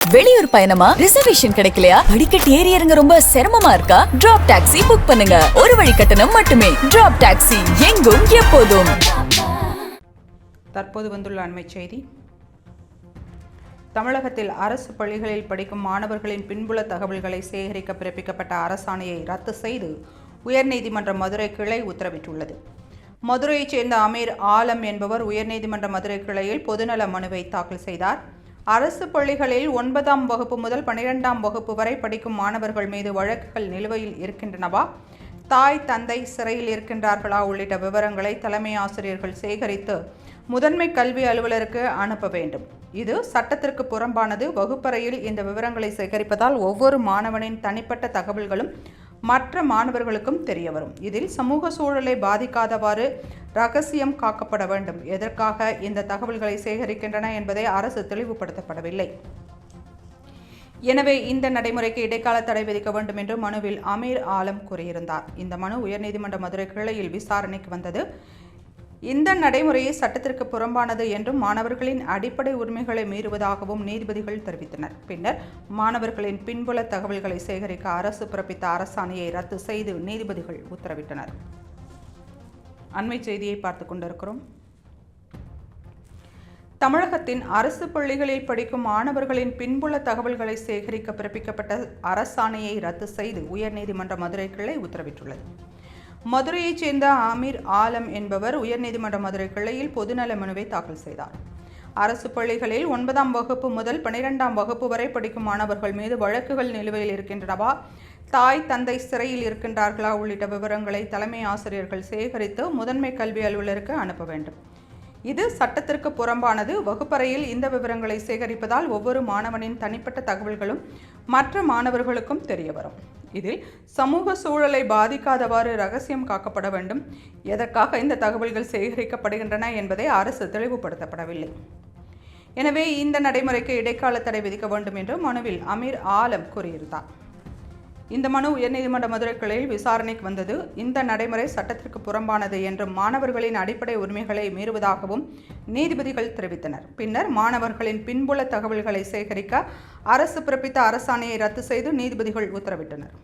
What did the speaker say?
வெளியூர் பயணமா? ரிசர்வேஷன் கிடைக்கலையா? படிக்கட்டு ஏறி இறங்க ரொம்ப சிரமமா இருக்கா? டிராப் டாக்ஸி புக் பண்ணுங்க. ஒரு வழி கட்டணம் மட்டுமே. டிராப் டாக்ஸி, எங்கும் எப்போதும். தற்போது வந்துள்ள அண்மை செய்தி. தமிழகத்தில் அரசு பள்ளிகளில் படிக்கும் மாணவர்களின் பின்புல தகவல்களை சேகரிக்க பிறப்பிக்கப்பட்ட அரசாணையை ரத்து செய்து உயர்நீதிமன்ற மதுரை கிளை உத்தரவிட்டுள்ளது. மதுரையைச் சேர்ந்த அமீர் ஆலம் என்பவர் உயர்நீதிமன்ற மதுரை கிளையில் பொதுநல மனுவை தாக்கல் செய்தார். அரசு பள்ளிகளில் 9ஆம் வகுப்பு முதல் 12ஆம் வகுப்பு வரை படிக்கும் மாணவர்கள் மீது வழக்குகள் நிலுவையில் இருக்கின்றனவா, தாய் தந்தை சிறையில் இருக்கின்றார்களா உள்ளிட்ட விவரங்களை தலைமை ஆசிரியர்கள் சேகரித்து முதன்மை கல்வி அலுவலருக்கு அனுப்ப வேண்டும். இது சட்டத்திற்கு புறம்பானது. வகுப்பறையில் இந்த விவரங்களை சேகரிப்பதால் ஒவ்வொரு மாணவனின் தனிப்பட்ட தகவல்களும் மற்ற மாணவர்களுக்கும் தெரிய வரும். இதில் சமூக சூழலை பாதிக்காதவாறு ரகசியம் காக்கப்பட வேண்டும். எதற்காக இந்த தகவல்களை சேகரிக்கின்றன என்பதை அரசு தெளிவுபடுத்தப்படவில்லை. எனவே இந்த நடைமுறைக்கு இடைக்கால தடை விதிக்க வேண்டும் என்று மனுவில் அமீர் ஆலம் கூறியிருந்தார். இந்த மனு உயர்நீதிமன்ற மதுரை கிளையில் விசாரணைக்கு வந்தது. இந்த நடைமுறையை சட்டத்திற்கு புறம்பானது என்றும் மாணவர்களின் அடிப்படை உரிமைகளை மீறுவதாகவும் நீதிபதிகள் தெரிவித்தனர். பின்னர் மாணவர்களின் பின்புல தகவல்களை சேகரிக்க அரசு பிறப்பித்த அரசாணையை ரத்து செய்து நீதிபதிகள் உத்தரவிட்டனர். அண்மை செய்தியை பார்த்துக் கொண்டிருக்கிறோம். தமிழகத்தின் அரசு பள்ளிகளில் படிக்கும் மாணவர்களின் பின்புல தகவல்களை சேகரிக்க பிறப்பிக்கப்பட்ட அரசாணையை ரத்து செய்து உயர்நீதிமன்ற மதுரை கிளை உத்தரவிட்டுள்ளது. மதுரையைச் சேர்ந்த அமீர் ஆலம் என்பவர் உயர்நீதிமன்ற மதுரை கிளையில் பொதுநல மனுவை தாக்கல் செய்தார். அரசு பள்ளிகளில் 9ஆம் வகுப்பு முதல் 12ஆம் வகுப்பு வரை படிக்கும் மாணவர்கள் மீது வழக்குகள் நிலுவையில் இருக்கின்றனவா, தாய் தந்தை சிறையில் இருக்கின்றார்களா உள்ளிட்ட விவரங்களை தலைமை ஆசிரியர்கள் சேகரித்து முதன்மை கல்வி அலுவலருக்கு அனுப்ப வேண்டும். இது சட்டத்திற்கு புறம்பானது. வகுப்பறையில் இந்த விவரங்களை சேகரிப்பதால் ஒவ்வொரு மாணவனின் தனிப்பட்ட தகவல்களும் மற்ற மாணவர்களுக்கும் தெரிய வரும். இதில் சமூக சூழலை பாதிக்காதவாறு ரகசியம் காக்கப்பட வேண்டும். எதற்காக இந்த தகவல்கள் சேகரிக்கப்படுகின்றன என்பதை அரசு தெளிவுபடுத்தப்படவில்லை. எனவே இந்த நடைமுறைக்கு இடைக்கால தடை விதிக்க வேண்டும் என்று மனுவில் அமீர் ஆலம் கூறியிருந்தார். இந்த மனு உயர்நீதிமன்ற மதுரை கிளையில் விசாரணைக்கு வந்தது. இந்த நடைமுறை சட்டத்திற்கு புறம்பானது என்றும் மாணவர்களின் அடிப்படை உரிமைகளை மீறுவதாகவும் நீதிபதிகள் தெரிவித்தனர். பின்னர் மாணவர்களின் பின்புல தகவல்களை சேகரிக்க அரசு பிறப்பித்த அரசாணையை ரத்து செய்து நீதிபதிகள் உத்தரவிட்டனர்.